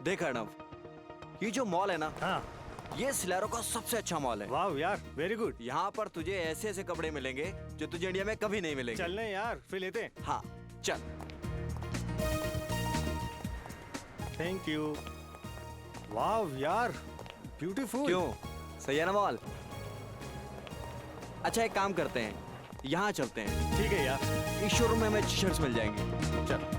देख अर्णव, ये जो मॉल है ना, हाँ। ये सिलेरो का सबसे अच्छा मॉल है। वाह यार, वेरी गुड। यहाँ पर तुझे ऐसे ऐसे कपड़े मिलेंगे जो तुझे इंडिया में कभी नहीं मिलेंगे। चलने यार, फिर लेते हैं। हाँ चल। Thank you. वाह यार, ब्यूटीफुल। क्यों, सही है ना मॉल? अच्छा एक काम करते हैं, यहाँ चलते हैं। ठीक है यार। इस शोरूम में हमें टी शर्ट्स मिल जाएंगे। चल।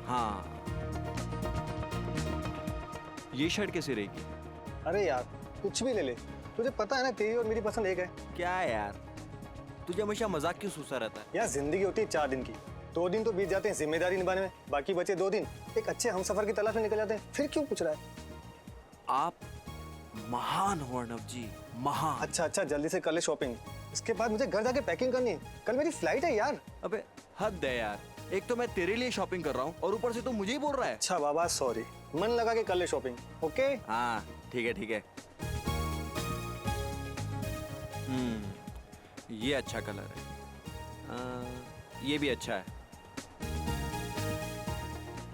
हाँ, ये शर्ट कैसे रहेगी? अरे यार कुछ भी ले ले, तुझे पता है ना तेरी और मेरी पसंद एक है। क्या है यार, तुझे हमेशा मजाक क्यों सूसा रहता है? यार जिंदगी होती है 4 दिन की, 2 दिन तो बीत जाते हैं जिम्मेदारी निभाने में, बाकी बचे 2 दिन एक अच्छे हमसफर की तलाश में निकल जाते हैं। फिर क्यों पूछ रहा है? आप महान हो अर्णव जी, महान। अच्छा जल्दी से कर ले शॉपिंग, इसके बाद मुझे घर जाके पैकिंग करनी है, कल मेरी फ्लाइट है यार। अबे हद है यार, एक तो मैं तेरे लिए शॉपिंग कर रहा हूँ और ऊपर से तू मुझे ही बोल रहा है। अच्छा बाबा सॉरी, मन लगा के कर ले शॉपिंग। ओके हाँ ठीक है ठीक है। ये अच्छा कलर है। ये भी अच्छा है।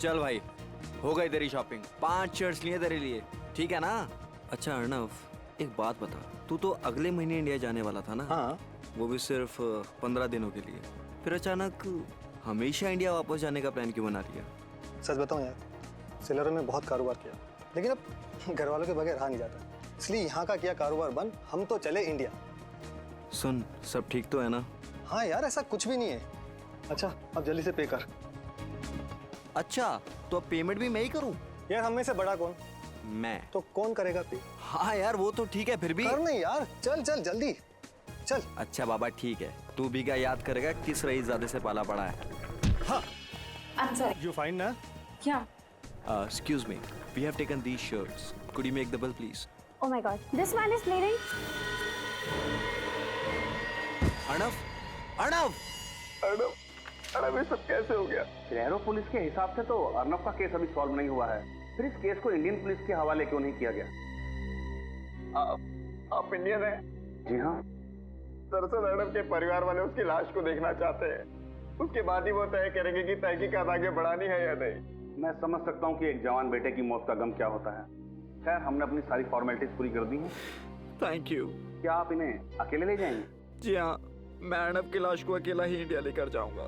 चल भाई, हो गई तेरी शॉपिंग। 5 शर्ट्स लिए तेरे लिए, ठीक है ना? अच्छा अर्णव, एक बात बता, तू तो अगले महीने इंडिया जाने वाला था ना? हाँ। वो भी सिर्फ 15 दिनों के लिए, फिर अचानक हमेशा इंडिया वापस जाने का प्लान क्यों बना लिया? सच बताऊं यार, सिलेरो में बहुत कारोबार किया, लेकिन अब घर वालों के बगैर रहा नहीं जाता, इसलिए यहाँ का किया कारोबार बंद, हम तो चले इंडिया। सुन, सब ठीक तो है ना? हाँ यार ऐसा कुछ भी नहीं है। अच्छा अब जल्दी से पे कर। अच्छा तो अब पेमेंट भी मैं ही करूं? यार हम में से बड़ा कौन? मैं। तो कौन करेगा पे? हाँ यार वो तो ठीक है, फिर भी कर नहीं यार, चल चल जल्दी चल। अच्छा बाबा ठीक है, तू भी क्या याद करेगा किस रईसजादे से पाला पड़ा है? हाँ I'm sorry. यू फाइन ना? Yeah. Excuse me, we have taken these shirts. Could you make the bill please? Oh my God. This man is bleeding. Arnav, Arnav! Arnav ये सब कैसे हो गया? सिलेरो पुलिस के हिसाब से तो अर्णव का केस अभी सॉल्व नहीं हुआ है, फिर इस केस को इंडियन पुलिस के हवाले क्यों नहीं किया गया? आप इंडियन हैं? जी हाँ। दरअसल अर्णव के परिवार वाले उसकी लाश को देखना चाहते हैं, उसके बाद ही वो तय करेंगे कि तहकीकात आगे बढ़ानी है या नहीं। मैं समझ सकता हूँ कि एक जवान बेटे की मौत का गम क्या होता है। खैर हमने अपनी सारी फॉर्मेलिटीज पूरी कर दी हैं। Thank you. क्या आप इन्हें अकेले ले जाएंगे? जी हाँ, मैं अर्णव की लाश को अकेला ही इंडिया लेकर जाऊंगा।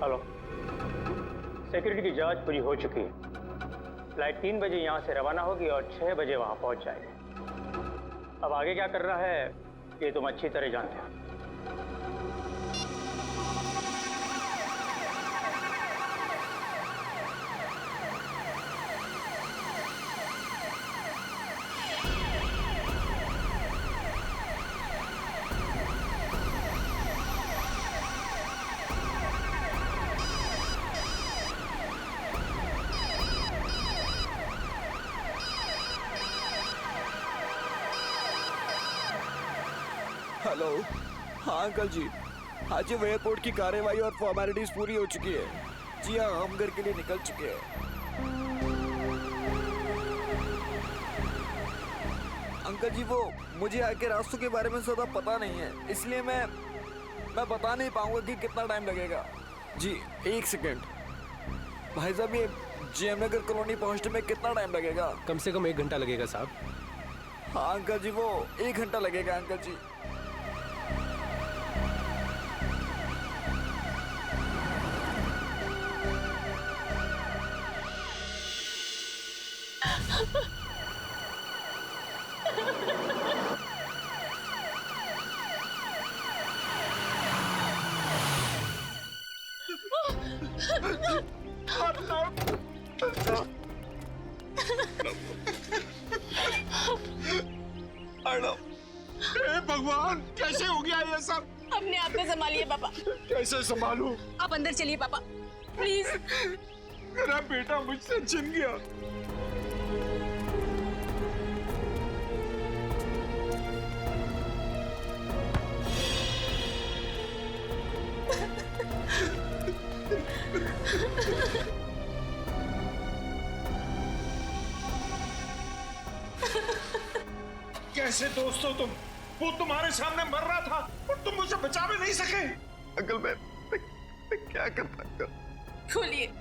हेलो, सिक्योरिटी की जांच पूरी हो चुकी है। फ्लाइट 3 बजे यहाँ से रवाना होगी और 6 बजे वहाँ पहुँच जाएगी। अब आगे क्या कर रहा है ये तुम अच्छी तरह जानते हो। हेलो, हाँ अंकल जी, आज एयरपोर्ट की कार्यवाही और फॉर्मेलिटीज पूरी हो चुकी है। जी हाँ, हम घर के लिए निकल चुके हैं। अंकल जी वो मुझे आगे रास्तों के बारे में ज़्यादा पता नहीं है, इसलिए मैं बता नहीं पाऊंगा कि कितना टाइम लगेगा। जी 1 सेकेंड भाई साहब, ये जेएम नगर कॉलोनी पहुंचने में कितना टाइम लगेगा? कम से कम 1 घंटा लगेगा साहब। हाँ अंकल जी, वो 1 घंटा लगेगा अंकल जी। भगवान कैसे हो गया ये सब? अपने आप को संभालिए पापा। कैसे संभालूं? आप अंदर चलिए पापा, प्लीज। मेरा बेटा मुझसे छिन गया। कैसे दोस्त हो तुम? वो तुम्हारे सामने मर रहा था और तुम उसे बचा भी नहीं सके। अंकल मैं क्या करता अंकल? खोलिए।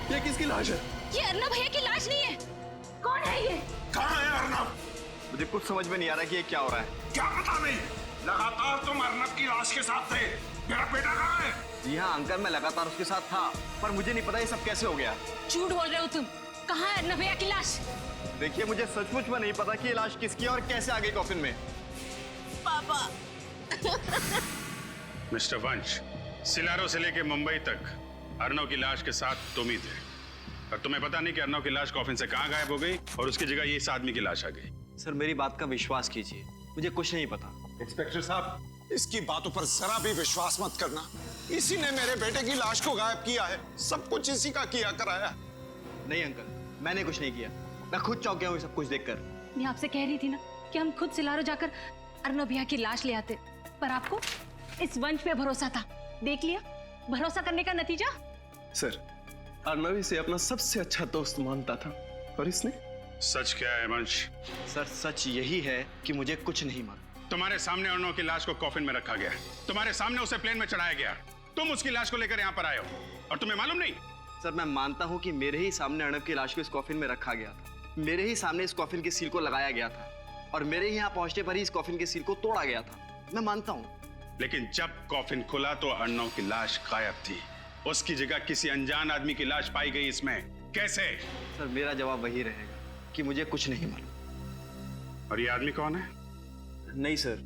ये किसकी लाश है? ये अर्नब भैया की लाश नहीं है। कौन है ये? कहाँ है अर्नब? मुझे कुछ समझ में नहीं आ रहा कि ये क्या हो रहा है। क्या पता नहीं, लगातार तुम अर्नब की लाश के साथ थे। मेरा बेटा कहाँ है? जी हाँ अंकल, मैं लगातार उसके साथ था, पर मुझे नहीं पता ये सब कैसे हो गया। झूठ बोल रहे हो तुम। कहाँ है अर्नब भैया की लाश? देखिए मुझे सचमुच में नहीं पता कि ये लाश किसकी है और कैसे आ गई कॉफिन में। पापा। मिस्टर वंश, सिलारो से लेके मुंबई तक अर्नव की लाश के साथ तुम ही थे, और तुम्हें पता नहीं कि अर्नव की लाश कॉफिन से कहाँ गायब हो गई और उसकी जगह ये इस आदमी की लाश आ गई। सर मेरी बात का विश्वास कीजिए, मुझे कुछ नहीं पता। इंस्पेक्टर साहब, इसकी बातों पर जरा भी विश्वास मत करना। इसी ने मेरे बेटे की लाश को गायब किया है। सब कुछ इसी का किया कराया। नहीं अंकल, मैंने कुछ नहीं किया। मैं खुद चौंक गया हूँ सब कुछ देखकर। मैं आपसे कह रही थी ना कि हम खुद सिलारो जाकर अर्नब भैया की लाश ले आते, पर आपको इस वंश पे भरोसा था। देख लिया भरोसा करने का नतीजा। सर अर्नव इसे अपना सबसे अच्छा दोस्त मानता था और इसने। सच क्या है वंश? सर सच यही है कि मुझे कुछ नहीं मालूम। तुम्हारे सामने अर्नव की लाश को कॉफिन में रखा गया, तुम्हारे सामने उसे प्लेन में चढ़ाया गया, तुम उसकी लाश को लेकर यहाँ पर आए हो और तुम्हें मालूम नहीं? सर मैं मानता हूँ कि मेरे ही सामने अर्नव की लाश को इस कॉफिन में रखा गया था, मेरे ही सामने इस कॉफिन के सील को लगाया गया था और मेरे ही यहाँ पहुंचने पर ही इस कॉफिन के सील को तोड़ा गया था। मैं मानता हूँ। लेकिन जब कॉफिन खुला तो अर्नव की लाश गायब थी, उसकी जगह किसी अनजान आदमी की लाश पाई गई। इसमें कैसे? सर मेरा जवाब वही रहेगा कि मुझे कुछ नहीं मालूम। और ये आदमी कौन है? नहीं सर,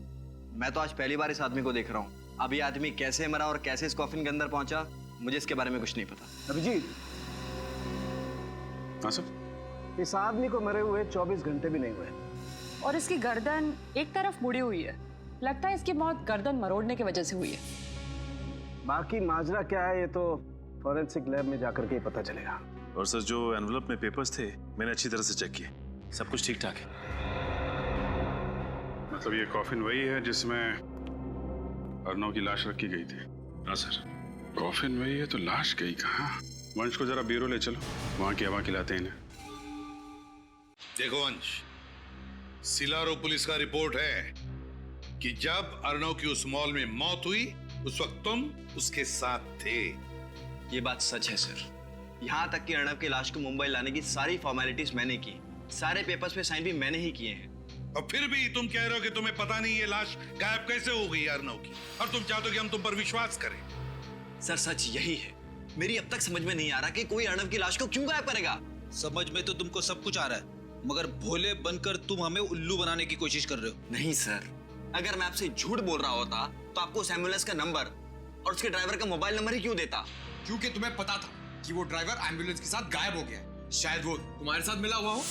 मैं तो आज पहली बार इस आदमी को देख रहा हूँ। अब ये आदमी कैसे मरा और कैसे इस कॉफिन के अंदर पहुंचा, मुझे इसके बारे में कुछ नहीं पता। अभिजीत, हाँ सर। इस आदमी को मरे हुए 24 घंटे भी नहीं हुए और इसकी गर्दन एक तरफ मुड़ी हुई है। लगता है इसकी मौत गर्दन मरोड़ने की वजह से हुई है। बाकी माजरा क्या है ये तो फॉरेंसिक लैब में जाकर के ही पता चलेगा। और सर जो एनवलप में पेपर्स थे मैंने अच्छी तरह से चेक किए, सब कुछ ठीक ठाक है। मतलब ये कॉफिन वही है जिसमें अर्नव की लाश रखी गई थी? हाँ सर। कॉफिन वही है तो लाश गई कहाँ? वंश को जरा ब्यूरो ले चलो, वहां की हवा खिलाते हैं इन्हें। देखो वंश, सिलारो पुलिस का रिपोर्ट है कि जब अर्नव की उस मॉल में मौत हुई उस वक्त तुम उसके साथ थे। ये बात सच है सर। यहाँ तक कि अर्नव की लाश को मुंबई लाने की सारी फॉर्मेलिटीज मैंने की, सारे पेपर्स पे साइन भी मैंने ही किए हैं। और फिर भी तुम कह रहे हो कि तुम्हें पता नहीं ये लाश गायब कैसे हो गई अर्नव की, और तुम चाहते हो कि हम तुम पर विश्वास करें। सर सच यही है। मेरी अब तक समझ में नहीं आ रहा कि कोई अर्नव की लाश को क्यों गायब करेगा। समझ में तो तुमको सब कुछ आ रहा है, मगर भोले बनकर तुम हमें उल्लू बनाने की कोशिश कर रहे हो। नहीं सर, अगर मैं आपसे झूठ बोल रहा होता तो आपको उस एम्बुलेंस का नंबर और उसके ड्राइवर का मोबाइल नंबर ही क्यों देता? क्योंकि तुम्हें पता था कि वो ड्राइवर एम्बुलेंस के साथ गायब हो गया। शायद वो तुम्हारे साथ मिला हुआ हो।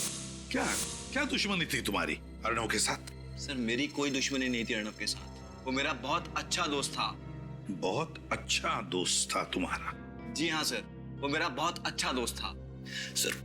क्या क्या दुश्मनी थी तुम्हारी अर्नव के साथ? सर मेरी कोई दुश्मनी नहीं थी अर्नव के साथ, वो मेरा बहुत अच्छा दोस्त था। बहुत अच्छा दोस्त था तुम्हारा? जी हाँ सर, वो मेरा बहुत अच्छा दोस्त था। सर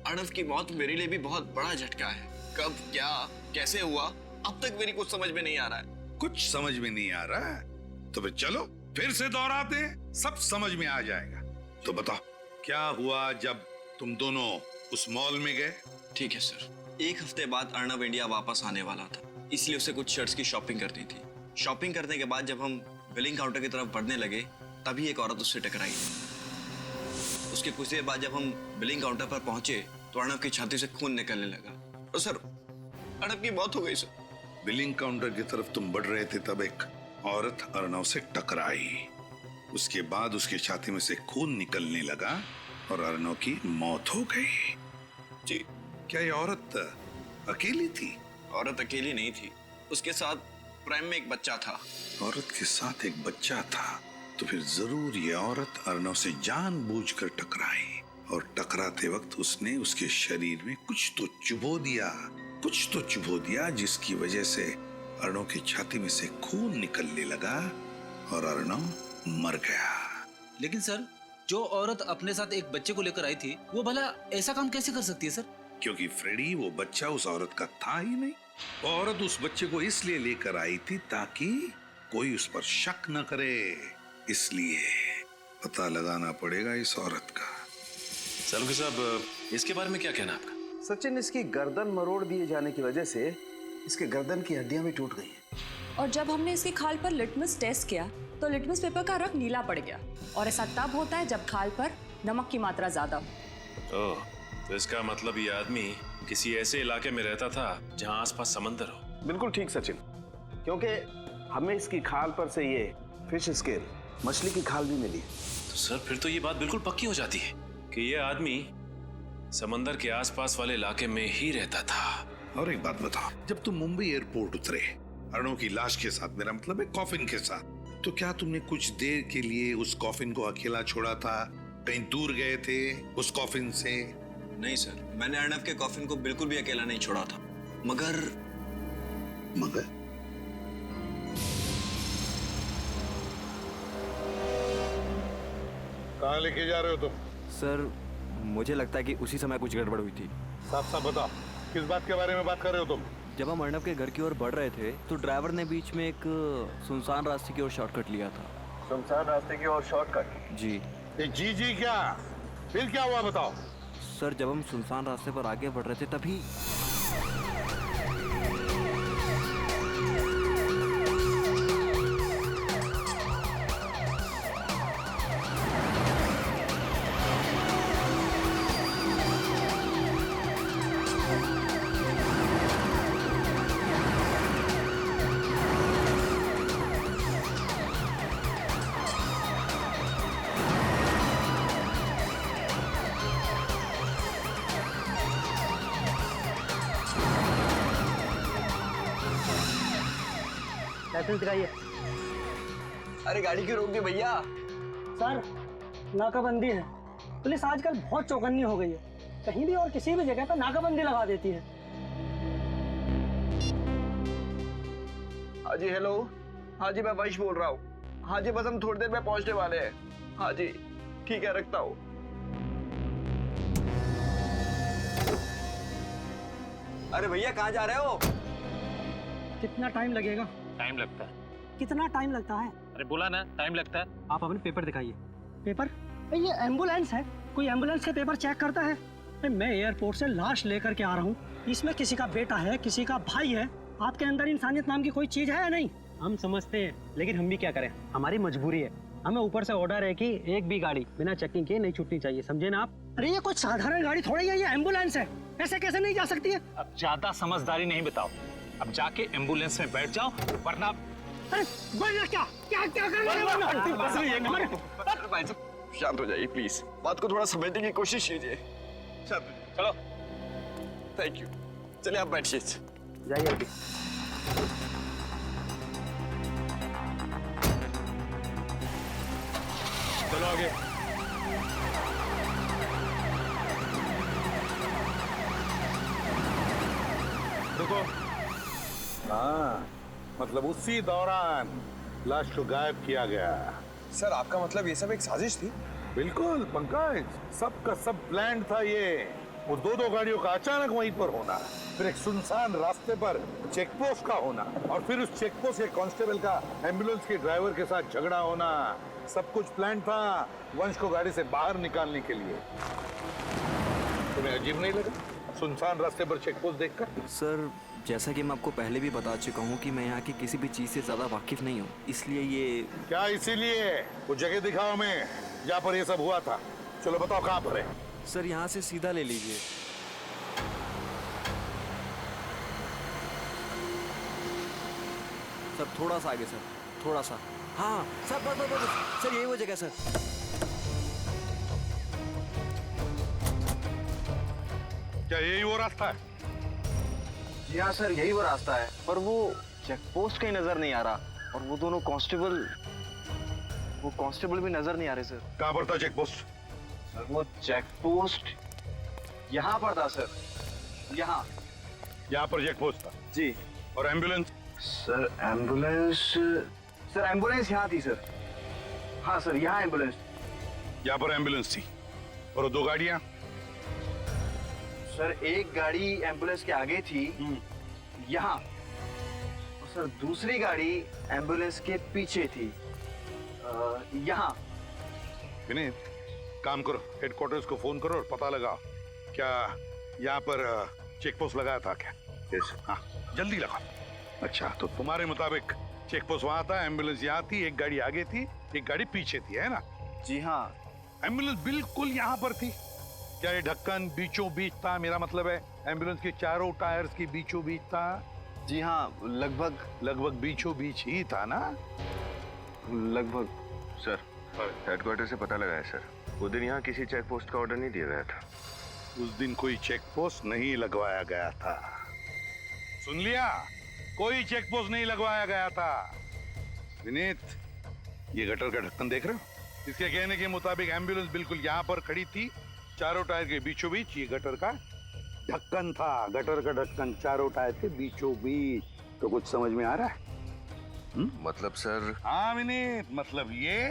अर्नव की मौत मेरे लिए भी बहुत बड़ा झटका है। कब, क्या, कैसे हुआ, अब तक मेरी कुछ समझ में नहीं आ रहा है। कुछ समझ में नहीं आ रहा है तो फिर चलो फिर से दोहराते हैं, सब समझ में आ जाएगा। तो बताओ क्या हुआ जब तुम दोनों उस मॉल में गए? ठीक है सर। एक हफ्ते बाद अर्नव इंडिया वापस आने वाला था, इसलिए उसे कुछ शर्ट्स की शॉपिंग करनी थी। शॉपिंग करने के बाद जब हम बिलिंग काउंटर की तरफ बढ़ने लगे तभी एक औरत उससे टकराई। उसके कुछ देर बाद जब हम बिलिंग काउंटर पर पहुंचे तो अर्नव की छाती से खून निकलने लगा और सर अर्नव की मौत हो गई सर। बिलिंग काउंटर की तरफ तुम बढ़ रहे थे तब एक औरत अर्नव से टकराई, उसके बाद उसकी छाती में से खून निकलने लगा और अर्नव की मौत हो गई। जी। क्या ये औरत अकेली थी? औरत अकेली नहीं थी, उसके साथ प्राइम में एक बच्चा था। औरत के साथ एक बच्चा था, तो फिर जरूर ये औरत अर्नव से जानबूझकर टकराई, और टकराते वक्त उसने उसके शरीर में कुछ तो चुभो दिया, जिसकी वजह से अर्नव की छाती में से खून निकलने लगा और अर्नव मर गया। लेकिन सर, जो औरत अपने साथ एक बच्चे को लेकर आई थी, वो भला ऐसा काम कैसे कर सकती है सर? क्योंकि फ्रेडी, वो बच्चा उस औरत का था ही नहीं। वो औरत उस बच्चे को इसलिए लेकर आई थी ताकि कोई उस पर शक न करे, इसलिए पता लगाना पड़ेगा इस औरत का। सालुंके साहब, इसके बारे में क्या कहना आपका? सचिन, इसकी गर्दन मरोड़ दिए जाने की वजह से इसके गर्दन की हड्डियां भी टूट गई हैं। और जब हमने इसकी खाल पर लिटमस टेस्ट किया तो लिटमस पेपर का रंग नीला पड़ गया, और ऐसा तब होता है जब खाल पर नमक की मात्रा ज्यादा हो। ओह, तो इसका मतलब ये आदमी किसी ऐसे इलाके में रहता था जहां आसपास समंदर हो। बिल्कुल ठीक सचिन, क्योंकि हमें इसकी खाल पर से ये फिश स्केल, मछली की खाल भी मिली। तो सर, फिर तो ये बात बिल्कुल पक्की हो जाती है कि ये आदमी समंदर के आसपास वाले इलाके में ही रहता था। और एक बात बताओ, जब तुम मुंबई एयरपोर्ट उतरे अर्नव की लाश के साथ, मेरा मतलब है कॉफिन के साथ, तो क्या तुमने कुछ देर के लिए उस कॉफिन को अकेला छोड़ा था? कहीं दूर गए थे उस कॉफिन से? नहीं सर, मैंने अर्नव के कॉफिन को बिल्कुल भी अकेला नहीं छोड़ा था। मगर कहाँ लेके जा रहे हो तुम? सर, मुझे लगता है कि उसी समय कुछ गड़बड़ हुई थी। साफ साफ बताओ, किस बात के बारे में बात कर रहे हो तुम? जब हम अर्नव के घर की ओर बढ़ रहे थे तो ड्राइवर ने बीच में एक सुनसान रास्ते की ओर शॉर्टकट लिया था। सुनसान रास्ते की ओर शॉर्टकट? जी। जी क्या? फिर क्या हुआ बताओ? सर, जब हम सुनसान रास्ते पर आगे बढ़ रहे थे तभी लाइसेंस दिखाइए। अरे गाड़ी क्यों रोक दी भैया? सर, नाकाबंदी है। पुलिस आजकल बहुत चौकन्नी हो गई है, कहीं भी और किसी भी जगह पर नाकाबंदी लगा देती है। हाँ जी, हेलो। हाँ जी, मैं वंश बोल रहा हूँ। हाँ जी, बस हम थोड़ी देर में पहुंचने वाले हैं। हाँ जी, ठीक है, रखता हूँ। अरे भैया, कहाँ जा रहे हो? कितना टाइम लगेगा? टाइम लगता है। कितना टाइम लगता है? अरे बोला ना, टाइम लगता है। आप अपने पेपर दिखाइए। पेपर? ये एम्बुलेंस है, कोई एम्बुलेंस के पेपर चेक करता है? मैं एयरपोर्ट से लाश लेकर के आ रहा हूँ, इसमें किसी का बेटा है, किसी का भाई है। आपके अंदर इंसानियत नाम की कोई चीज है या नहीं? हम समझते हैं, लेकिन हम भी क्या करें, हमारी मजबूरी है। हमें ऊपर से ऑर्डर है कि एक भी गाड़ी बिना चेकिंग के नहीं छूटनी चाहिए, समझे ना आप? अरे ये कोई साधारण गाड़ी थोड़ी है, ये एम्बुलेंस है, ऐसे कैसे नहीं जा सकती है? अब ज्यादा समझदारी नहीं बताओ, अब जाके एम्बुलेंस में बैठ जाओ, वरना अरे वरना क्या क्या क्या करना? भाई साहब, शांत हो जाइए प्लीज, बात को थोड़ा समझने की कोशिश कीजिए। चलो। Thank you. चलिए आप बैठिए। जाइए अभी। चलो आगे। रुको। हाँ, मतलब उसी दौरान लाश को गायब किया गया। सर, आपका मतलब ये सब एक साजिश थी? बिल्कुल पंकज, सब का सब प्लान था ये। वो दो गाड़ियों का अचानक वहीं पर होना, फिर एक सुनसान रास्ते पर चेक पोस्ट का होना, और फिर उस चेक पोस्ट के कांस्टेबल का एम्बुलेंस के ड्राइवर के साथ झगड़ा होना। सब कुछ प्लान था वंश को गाड़ी से बाहर निकालने के लिए। तुम्हें अजीब नहीं लगा सुनसान रास्ते पर चेक पोस्ट देखकर? सर, जैसा कि मैं आपको पहले भी बता चुका हूँ कि मैं यहाँ की किसी भी चीज से ज्यादा वाकिफ नहीं हूँ, इसलिए ये क्या? इसीलिए वो जगह दिखाओ हमें जहाँ पर ये सब हुआ था। चलो बताओ कहाँ पर है? सर, यहाँ से सीधा ले लीजिए। सर, थोड़ा सा आगे सर, थोड़ा सा। हाँ सर, बस सर, यही वो जगह सर। क्या यही वो रास्ता है? जी हाँ सर, यही वो रास्ता है, पर वो चेक पोस्ट कहीं नजर नहीं आ रहा, और वो दोनों कांस्टेबल भी नजर नहीं आ रहे सर। कहाँ पर था चेक पोस्ट? सर वो चेक पोस्ट यहाँ पर था सर, यहाँ पर चेक पोस्ट था जी। और एम्बुलेंस? सर एम्बुलेंस यहाँ थी सर। हाँ सर, यहाँ एम्बुलेंस। यहाँ पर एम्बुलेंस थी। और वो 2 गाड़ियाँ? सर एक गाड़ी एम्बुलेंस के आगे थी, यहाँ, और सर दूसरी गाड़ी एम्बुलेंस के पीछे थी, यहाँ। विनीत, काम करो, हेडक्वार्टर्स को फोन करो और पता लगाओ क्या यहाँ पर चेक पोस्ट लगाया था क्या? यस, हाँ जल्दी लगाओ। अच्छा, तो तुम्हारे मुताबिक चेक पोस्ट वहाँ था, एम्बुलेंस यहाँ थी, एक गाड़ी आगे थी, एक गाड़ी पीछे थी, है ना? जी हाँ। एम्बुलेंस बिल्कुल यहाँ पर थी। क्या ये ढक्कन बीचों बीच था? मेरा मतलब है एम्बुलेंस के चारों टायर्स के बीचों बीच था। जी हाँ, लगभग बीचों बीच ही था ना? लगभग। सर, हेडक्वार्टर से पता लगा है सर, उस दिन यहाँ किसी चेक पोस्ट का ऑर्डर नहीं दिया गया था। उस दिन कोई चेक पोस्ट नहीं लगवाया गया था। सुन लिया? कोई चेक पोस्ट नहीं लगवाया गया था। विनीत, ये गटर का ढक्कन देख रहे हो? इसके कहने के मुताबिक एम्बुलेंस बिल्कुल यहाँ पर खड़ी थी, चारों टायर के बीचों बीच ये गटर का ढक्कन था। गटर का ढक्कन चारों टायर के बीचों बीच। तो कुछ समझ में आ रहा है? मतलब सर? हाँ विनीत, मतलब ये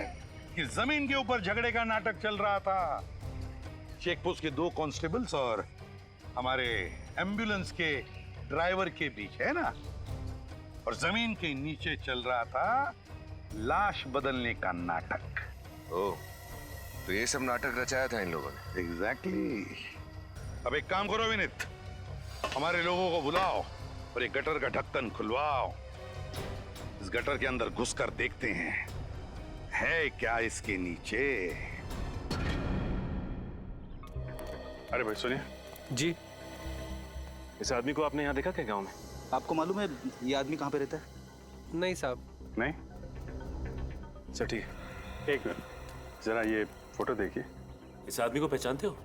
कि जमीन के ऊपर झगड़े का नाटक चल रहा था। चेक पोस्ट के 2 कांस्टेबल्स और हमारे एम्बुलेंस के ड्राइवर के बीच, है ना? और जमीन के नीचे चल रहा था लाश बदलने का नाटक। ओह, तो ये सब नाटक रचाया था इन लोगों ने? एग्जैक्टली। अब एक काम करो विनीत, हमारे लोगों को बुलाओ और एक गटर का ढक्कन खुलवाओ। इस गटर के अंदर घुसकर देखते हैं है क्या इसके नीचे। अरे भाई सुनिए जी, इस आदमी को आपने यहाँ देखा क्या गांव में? आपको मालूम है ये आदमी कहाँ पे रहता है? नहीं साहब। नहीं? अच्छा ठीक है, एक मिनट, जरा ये फोटो देखिए। इस आदमी को पहचानते हो?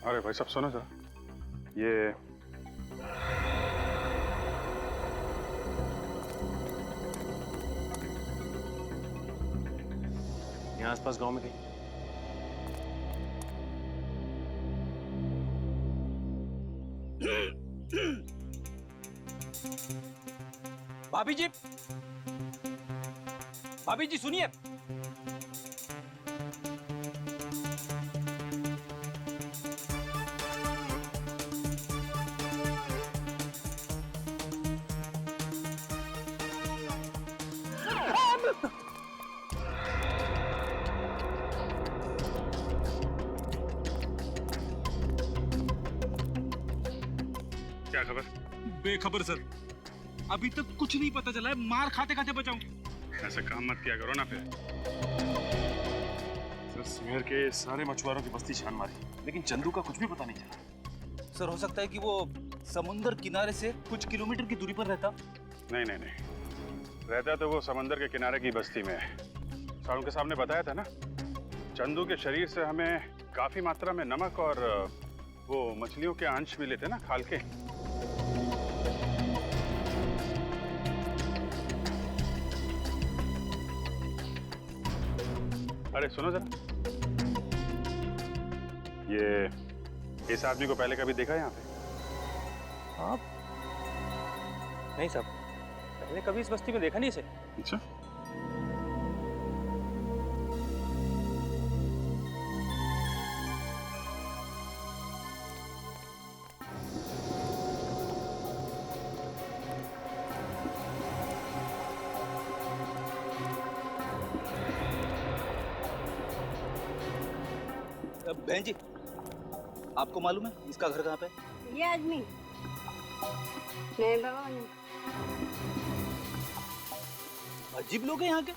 अरे भाई साहब सुनो जरा, ये यहाँ आसपास गांव में कहीं? भाभी जी सुनिए। क्या खबर? बेखबर सर, अभी तक कुछ नहीं पता चला है। मार खाते खाते बचाऊं। ऐसा काम मत किया करो ना फिर। सर शहर के सारे मछुआरों की बस्ती छान मारी, लेकिन चंदू का कुछ भी पता नहीं चला। सर हो सकता है कि वो समुंदर किनारे से कुछ किलोमीटर की दूरी पर रहता। नहीं नहीं नहीं, रहता तो वो समंदर के किनारे की बस्ती में। सारों के सामने बताया था ना, चंदू के शरीर से हमें काफी मात्रा में नमक और वो मछलियों के अंश मिले थे ना, खाल के। अरे सुनो जरा, ये इस आदमी को पहले कभी देखा यहाँ पे? आप? नहीं साहब, पहले कभी इस बस्ती में देखा नहीं इसे। अच्छा, बहन जी, आपको मालूम है इसका घर कहाँ पे? ये आदमी नहीं बाबा नहीं। अजीब लोग हैं यहाँ के।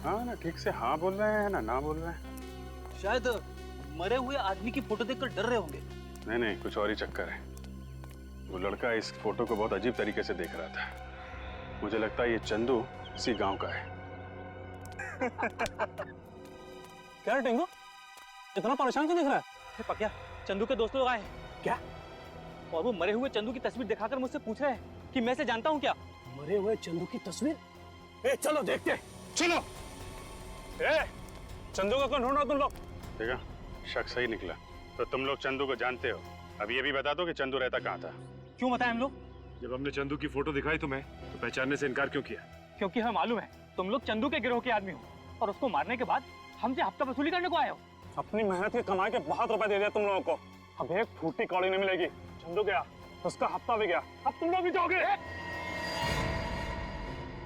हाँ ना, ठीक से हाँ बोल रहे हैं ना बोल रहे हैं। शायद मरे हुए आदमी की फोटो देखकर डर रहे होंगे। नहीं नहीं, कुछ और ही चक्कर है। वो लड़का इस फोटो को बहुत अजीब तरीके से देख रहा था। मुझे लगता है ये चंदू इसी गांव का है। क्या टेंगो, इतना परेशान क्यों दिख रहा है? पक्या, चंदू के दोस्त लोग आए हैं। क्या? और वो मरे हुए चंदू की तस्वीर दिखाकर मुझसे पूछ रहे हैं कि मैं इसे जानता हूँ क्या? मरे हुए चंदू की तस्वीर? ए, चलो देखते हैं। चलो। ए, चंदू का कौन ढूंढ रहा तुम लोग? देखा, शक सही निकला। तो तुम लोग चंदू को जानते हो। अब ये भी बता दो कि चंदू रहता कहाँ था। क्यों बताएं हम लोग? जब हमने चंदू की फोटो दिखाई तुम्हें तो पहचानने से इनकार क्यों किया? क्योंकि हमें मालूम है तुम लोग चंदू के गिरोह के आदमी हो और उसको मारने के बाद हमसे हफ्ता वसूली करने को आए हो। अपनी मेहनत के कमाई के बहुत रुपए दे दिया तुम लोगों को, अब एक फूटी कौड़ी नहीं मिलेगी। चंदू गया, उसका हफ्ता भी गया, अब तुम लोग भी जाओगे।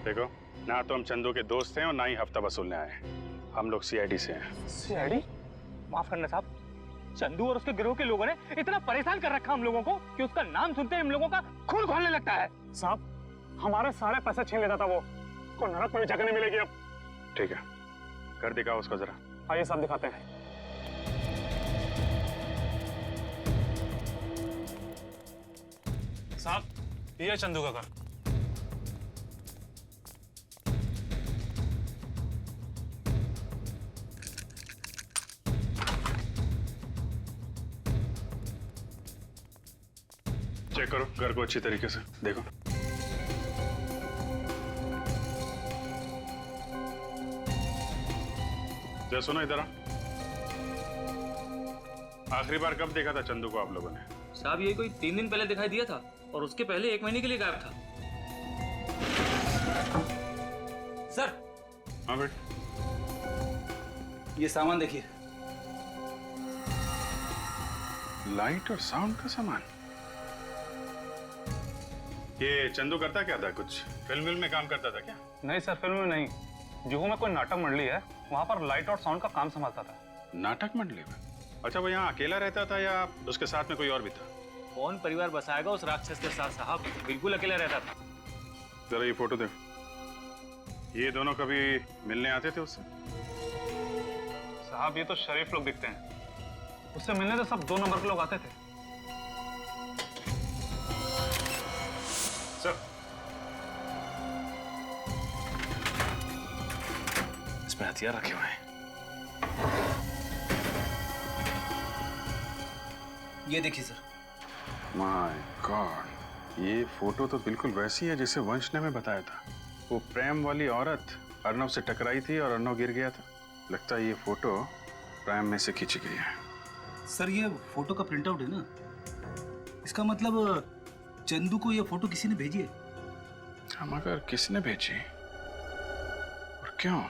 देखो, ना तो हम चंदू के दोस्त हैं और ना ही हफ्ता वसूलने आए हैं। हम लोग सीआईडी से हैं। सीआईडी? माफ करना साहब, चंदू और उसके गिरोह के लोगों ने इतना परेशान कर रखा हम लोगों को कि उसका नाम सुनते ही हम लोगों का खून खौलने लगता है। साहब, हमारे सारे पैसे छीन लेता था वो, को नरक में जगह नहीं मिलेगी अब। ठीक है, कर दिखाओ उसको जरा। आइए साहब दिखाते हैं। साहब, ये है चंदू का घर। चेक करो घर को अच्छी तरीके से, देखो। जरा सुनो इधर। आखिरी बार कब देखा था चंदू को आप लोगों ने? साहब, ये कोई 3 दिन पहले दिखाई दिया था और उसके पहले 1 महीने के लिए गायब था। सर। हाँ बेट, ये सामान देखिए। लाइट और साउंड का सामान। ये चंदू करता क्या था? कुछ फिल्म में काम करता था क्या? नहीं सर, फिल्म में नहीं। जुहू में कोई नाटक मंडली है, वहाँ पर लाइट और साउंड का काम संभालता था। नाटक मंडली में? अच्छा, वो यहाँ अकेला रहता था या उसके साथ में कोई और भी था? कौन परिवार बसाएगा उस राक्षस के साथ साहब, बिल्कुल अकेला रहता था। जरा ये फोटो देखो। ये दोनों कभी मिलने आते थे उससे? साहब, ये तो शरीफ लोग दिखते हैं, उससे मिलने तो सब 2 नंबर के लोग आते थे। सर, इसमें हथियार रखे हुए हैं। ये देखिए सर। माय गॉड, ये फोटो तो बिल्कुल वैसी है जैसे वंश ने हमें बताया था। वो प्रेम वाली औरत अर्नव से टकराई थी और अर्नव गिर गया था। लगता है ये फोटो प्रेम में से खींची गई है। सर, ये फोटो का प्रिंट आउट है ना, इसका मतलब चंदू को ये फोटो किसी ने भेजी है। हम अगर किसने भेजी और क्यों?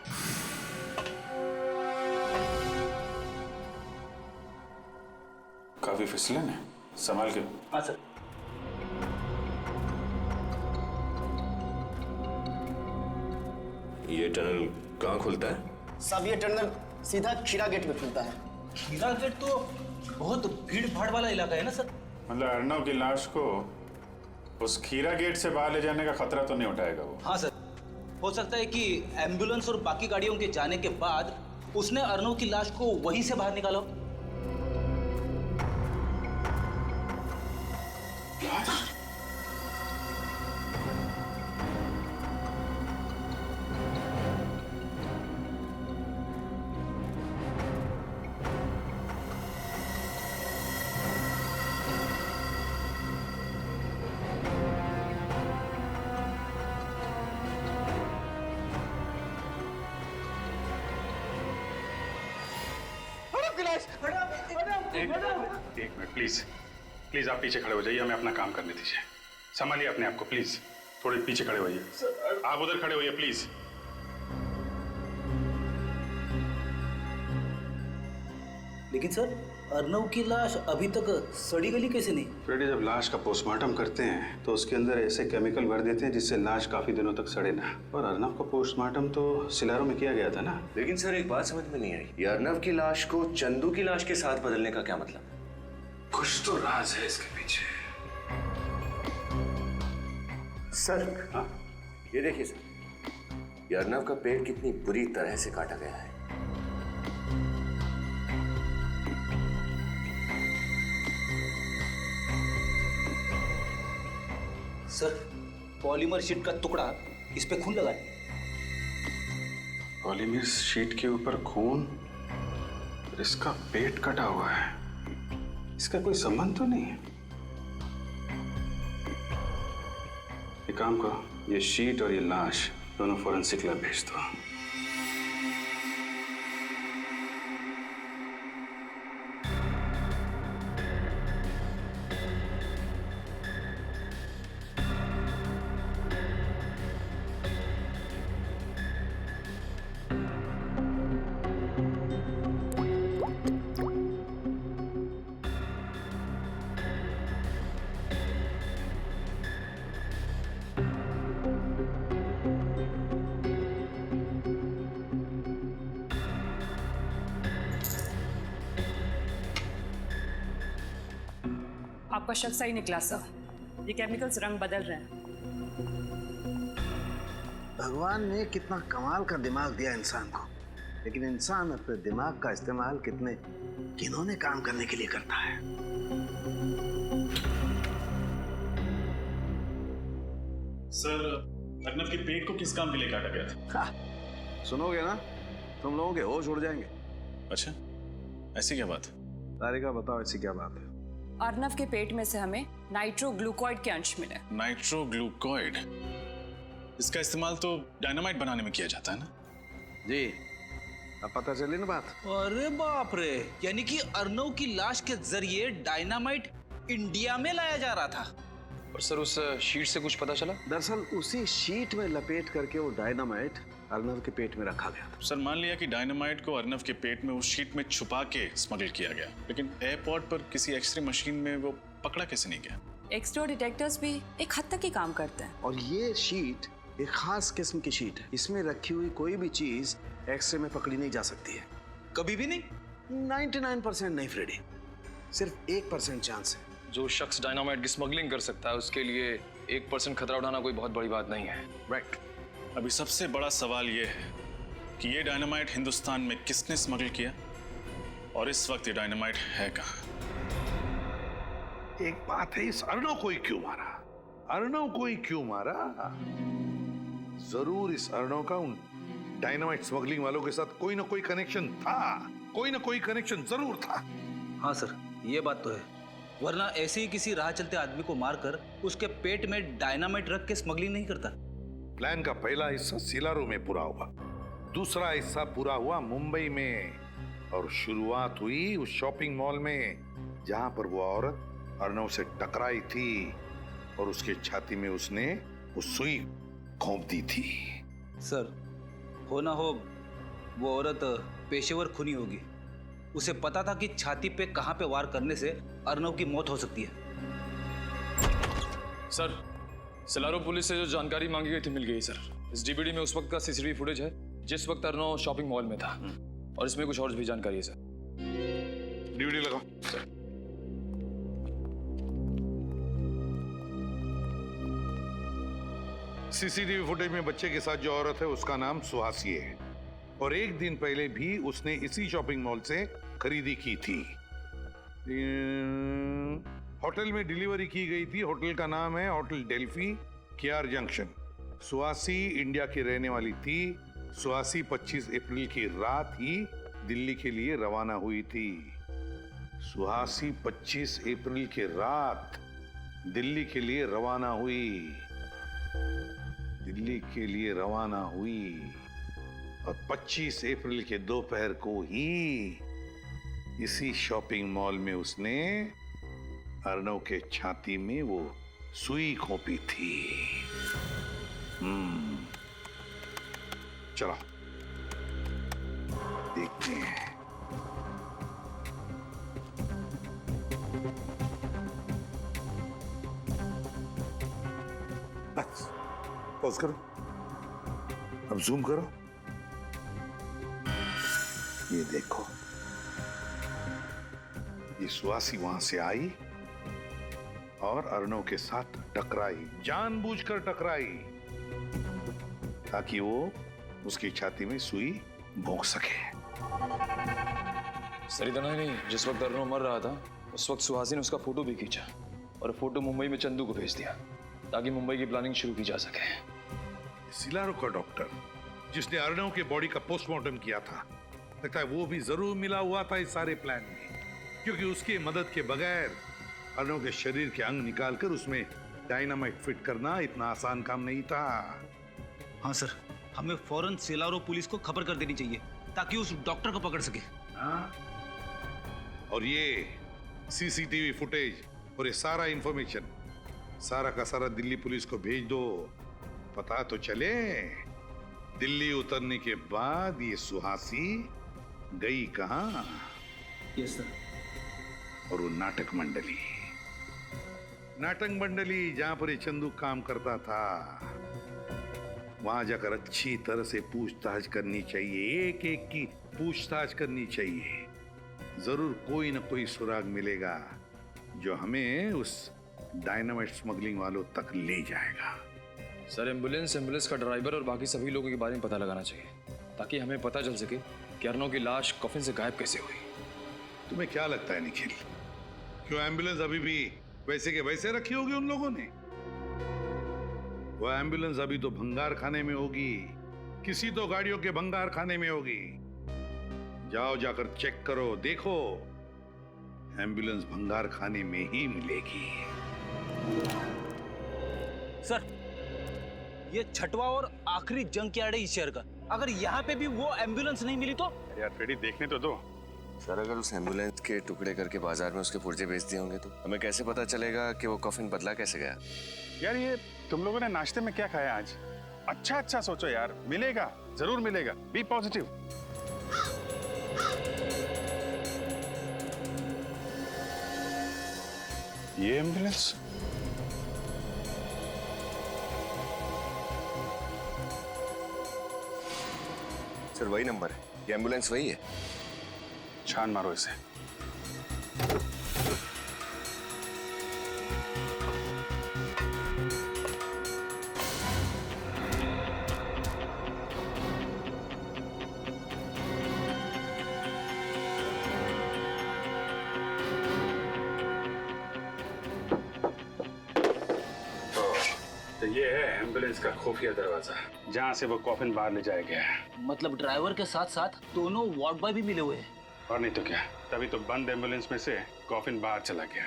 काफी फिसलन है, संभाल के। हाँ सर। ये टनल कहाँ खुलता है? साहब, ये टनल सीधा खीरा गेट में खुलता है। खीरा गेट तो बहुत भीड़ भाड़ वाला इलाका है ना सर। मतलब अर्नव की लाश को उस खीरा गेट से बाहर ले जाने का खतरा तो नहीं उठाएगा वो? हाँ सर, हो सकता है कि एम्बुलेंस और बाकी गाड़ियों के जाने के बाद उसने अर्नव की लाश को वहीं से बाहर निकाला। एक मिनट प्लीज, प्लीज आप पीछे खड़े हो जाइए, हमें अपना काम करने दीजिए। संभालिए अपने आप को प्लीज, थोड़े पीछे खड़े होइए। आप उधर खड़े होइए प्लीज। लेकिन सर, अर्नव की लाश अभी तक सड़ी गली कैसे नहीं? फ्रेडी, जब लाश का पोस्टमार्टम करते हैं तो उसके अंदर ऐसे केमिकल भर देते हैं जिससे लाश काफी दिनों तक सड़े ना। और अर्नव का पोस्टमार्टम तो सिलारो में किया गया था ना। लेकिन सर, एक बात समझ में नहीं आई, ये अर्नव की लाश को चंदू की लाश के साथ बदलने का क्या मतलब? कुछ तो राज है इसके पीछे। सर, हाँ? ये देखिए सर, ये अर्नव का पेट कितनी बुरी तरह से काटा गया है। सर, पॉलीमर शीट का टुकड़ा इस पे खून लगा है। पॉलीमर शीट के ऊपर खून? इसका पेट कटा हुआ है, इसका कोई संबंध तो नहीं है। एक काम करो, ये शीट और ये लाश दोनों फोरेंसिक लैब भेज दो। आपका शक सही निकला सर, ये केमिकल्स रंग बदल रहे हैं। भगवान ने कितना कमाल का दिमाग दिया इंसान को, लेकिन इंसान अपने दिमाग का इस्तेमाल कितने घिनौने काम करने के लिए करता है। सर, अर्नव के पेट को किस काम के लिए काटा गया था? सुनोगे ना, तुम लोगों के होश उड़ जाएंगे। अच्छा, ऐसी क्या बात? तारिका बताओ, ऐसी क्या बात है? अर्नव के पेट में से हमें नाइट्रोग्लूकोइड के अंश मिले। नाइट्रोग्लूकोइड, इसका इस्तेमाल तो डायनामाइट बनाने में किया जाता है ना? जी, अब पता चली ना बात। अरे बाप रे, यानी कि अर्नव की लाश के जरिए डायनामाइट इंडिया में लाया जा रहा था। और सर, उस शीट से कुछ पता चला? दरअसल उसी शीट में लपेट करके वो डायनामाइट अर्नव के पेट में रखा गया था। सर, मान लिया कि डायनामाइट को अर्नव के पेट में उस शीट में छुपा के स्मगल किया गया, लेकिन एयरपोर्ट पर किसी एक्सरे मशीन में वो पकड़ा कैसे नहीं गया? एक्सरे डिटेक्टर्स भी एक हद तक ही काम करते हैं। और ये शीट एक खास किस्म की शीट है, इसमें रखी हुई कोई भी चीज एक्सरे में पकड़ी नहीं जा सकती है। कभी भी नहीं? 99% नहीं फ्रेडी, सिर्फ 1% चांस है। जो शख्स डायनामाइट की स्मगलिंग कर सकता है, उसके लिए 1% खतरा उठाना कोई बहुत बड़ी बात नहीं है। राइट। अभी सबसे बड़ा सवाल ये है कि ये डायनामाइट हिंदुस्तान में किसने स्मगल किया और इस वक्त ये डायनामाइट है कहाँ? एक बात है, इस अर्नव को ही क्यों मारा? अर्नव को ही क्यों मारा? जरूर इस अर्नव का उन डायनामाइट स्मगलिंग वालों के साथ कोई ना कोई कनेक्शन था, कोई ना कोई कनेक्शन जरूर था। हाँ सर, ये बात तो है, वरना ऐसे ही किसी राह चलते आदमी को मारकर उसके पेट में डायनामाइट रख के स्मगलिंग नहीं करता। प्लान का पहला हिस्सा सिलारू में पूरा हुआ, दूसरा हिस्सा पूरा हुआ मुंबई में, और शुरुआत हुई उस शॉपिंग मॉल में जहां पर वो औरत अर्नव से टकराई थी और उसके छाती में उसने वो सुई घोंप दी थी। सर, हो ना हो वो औरत पेशेवर खूनी होगी, उसे पता था कि छाती पे कहां पे वार करने से अर्नव की मौत हो सकती है। सर, सिलारो पुलिस से जो जानकारी मांगी गई थी मिल गई सर। इस डीवीडी में उस वक्त का सीसीटीवी फुटेज है जिस वक्त अर्नव शॉपिंग मॉल में था, और इसमें कुछ और भी जानकारी है सर। डीवीडी लगाओ सर। सीसीटीवी फुटेज में बच्चे के साथ जो औरत है उसका नाम सुहासी है, और एक दिन पहले भी उसने इसी शॉपिंग मॉल से खरीदी की थी। होटल में डिलीवरी की गई थी। होटल का नाम है hotel Delphi, K R junction. Suhasi India की रहने वाली थी। सुहासी 25 अप्रैल की रात ही दिल्ली के लिए रवाना हुई थी। सुहासी 25 अप्रैल की रात दिल्ली के लिए रवाना हुई, दिल्ली के लिए रवाना हुई, और 25 अप्रैल के दोपहर को ही इसी शॉपिंग मॉल में उसने अर्नव के छाती में वो सुई घोंपी थी। चलो देखते हैं। बस पॉज करो, अब जूम करो। ये देखो, ये सुहासी वहां से आई और अर्नव के साथ टकराई, जानबूझकर टकराई ताकि वो उसकी छाती में सुई भोंक सके। सर, इतना ही नहीं, जिस वक्त अर्नव मर रहा था उस वक्त सुहासी ने उसका फोटो भी खींचा और फोटो मुंबई में चंदू को भेज दिया ताकि मुंबई की प्लानिंग शुरू की जा सके। सिलारो का डॉक्टर जिसने अर्नव के बॉडी का पोस्टमार्टम किया था, लगता है वो भी जरूर मिला हुआ था इस सारे प्लान में, क्योंकि उसकी मदद के बगैर अर्नव के शरीर के अंग निकालकर उसमें डायनामाइट फिट करना इतना आसान काम नहीं था। हाँ सर, हमें फौरन सिलारो पुलिस को खबर कर देनी चाहिए ताकि उस डॉक्टर को पकड़ सके। हाँ? और ये सीसीटीवी फुटेज और ये सारा इंफॉर्मेशन सारा का सारा दिल्ली पुलिस को भेज दो। पता तो चले दिल्ली उतरने के बाद ये सुहासी गई कहां। Yes sir. और वो नाटक मंडली जहां पर ये चंदू काम करता था, वहां जाकर अच्छी तरह से पूछताछ करनी चाहिए, एक एक की पूछताछ करनी चाहिए। जरूर कोई ना कोई सुराग मिलेगा जो हमें उस डायनामाइट स्मगलिंग वालों तक ले जाएगा। सर, एम्बुलेंस का ड्राइवर और बाकी सभी लोगों के बारे में पता लगाना चाहिए ताकि हमें पता चल सके कि अर्नव की लाश कॉफिन से गायब कैसे हुई। तुम्हें क्या लगता है निखिल, क्यों एम्बुलेंस अभी भी वैसे के वैसे रखी होगी उन लोगों ने? वो एम्बुलेंस अभी तो भंगार खाने में होगी, किसी तो गाड़ियों के भंगार खाने में होगी। जाओ जाकर चेक करो, देखो एम्बुलेंस भंगार खाने में ही मिलेगी। सर, ये छठवां और आखिरी जंग यार्ड है इस शहर का। अगर यहाँ पे भी वो एम्बुलेंस नहीं मिली तो? यार फ्रेडी, देखने तो दो। सर, अगर उस एम्बुलेंस के टुकड़े करके बाजार में उसके पुर्जे बेच दिए होंगे तो हमें कैसे पता चलेगा कि वो कॉफिन बदला कैसे गया? यार ये तुम लोगों ने नाश्ते में क्या खाया आज? अच्छा सोचो यार, मिलेगा, जरूर मिलेगा। B positive. ये एम्बुलेंस सर वही नंबर है, ये एम्बुलेंस वही है। छान मारो इसे। तो ये है एम्बुलेंस का खुफिया दरवाजा, जहाँ से वो कॉफिन बाहर ले जाया गया है। मतलब ड्राइवर के साथ साथ दोनों वार्ड बॉय भी मिले हुए हैं। और नहीं तो क्या, तभी तो बंद एम्बुलेंस में से कॉफिन बाहर चला गया।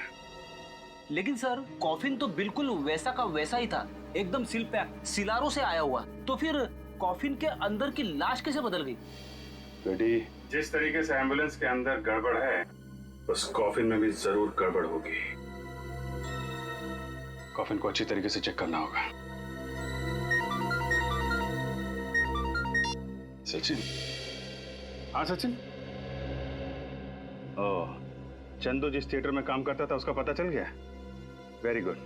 लेकिन सर, कॉफिन तो बिल्कुल वैसा का वैसा ही था, एकदम सील पैक, सिलारो से आया हुआ। तो फिर कॉफिन के अंदर की लाश कैसे बदल गई? बेटी, जिस तरीके से एम्बुलेंस के अंदर गड़बड़ है, उस कॉफिन में भी जरूर गड़बड़ होगी। कॉफिन को अच्छी तरीके से चेक करना होगा। सचिन। हाँ सचिन। ओह, चंदू जिस थिएटर में काम करता था उसका पता चल गया? Very good.